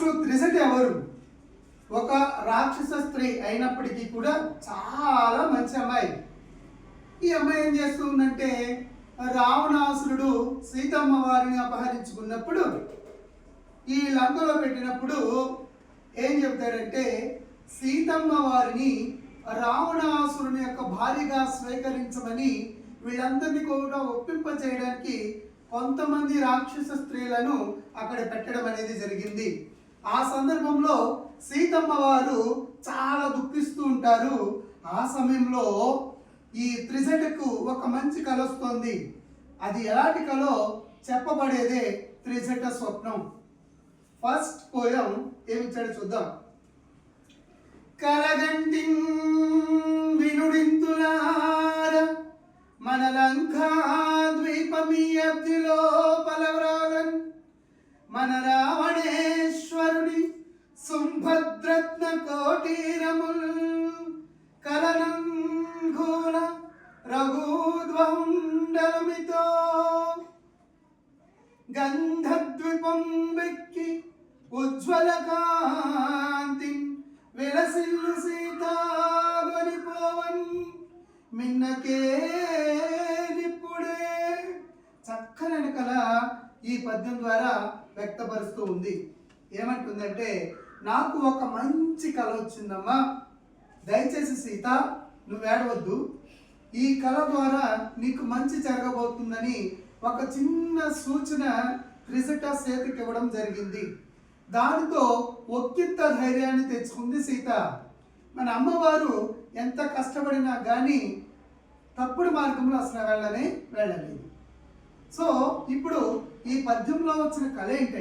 అసలు త్రిజట ఎవరు? ఒక రాక్షస స్త్రీ అయినప్పటికీ కూడా చాలా మంచి అమ్మాయి. ఈ అమ్మాయి ఏం చేస్తుందంటే, రావణాసురుడు సీతమ్మ వారిని అపహరించుకున్నప్పుడు ఈ లంకలో పెట్టినప్పుడు ఏం చెప్తాడంటే, సీతమ్మ వారిని రావణాసురుని యొక్క భార్యగా స్వీకరించమని వీళ్ళందరినీ కూడా ఒప్పింపజేయడానికి కొంతమంది రాక్షస స్త్రీలను అక్కడ పెట్టడం అనేది జరిగింది. ఆ సందర్భంలో సీతమ్మ వారు చాలా దుఃఖిస్తూ ఉంటారు. ఆ సమయంలో ఈ త్రిజటకు ఒక మంచి కల వస్తుంది. అది ఎలాంటి కలో చెప్పబడేదే త్రిజట స్వప్నం. ఫస్ట్ పోయం ఏమిచ్చాడు చూద్దాం. కలగంటి వినుడింతులార మన లంకా ద్వీపమీయబ్దిలో పలవరాలన్ మన రావణేశ్వరుని సుంభద్రత్న కోటీరముల్ కలనంఘూల రఘుద్వండలమితో గంధద్వీపం వెక్కి ఉజ్వల కాంతి విలసిల్లు సీతావనిపోవన్ మిన్నకే నిప్పుడే. చక్కని కళ ఈ పద్యం ద్వారా వ్యక్తపరుస్తూ ఉంది. ఏమంటుందంటే, నాకు ఒక మంచి కళ వచ్చిందమ్మా, దయచేసి సీత నువ్వు ఏడవద్దు, ఈ కళ ద్వారా నీకు మంచి జరగబోతుందని ఒక చిన్న సూచన త్రిజట సీతకి ఇవ్వడం జరిగింది. దానితో ఒక్కింత ధైర్యాన్ని తెచ్చుకుంది సీత. మన అమ్మవారు ఎంత కష్టపడినా కానీ తప్పుడు మార్గంలో అసలు వెళ్ళలేదు. సో ఇప్పుడు ఈ పద్యంలో వచ్చిన కళ ఏంటంటే,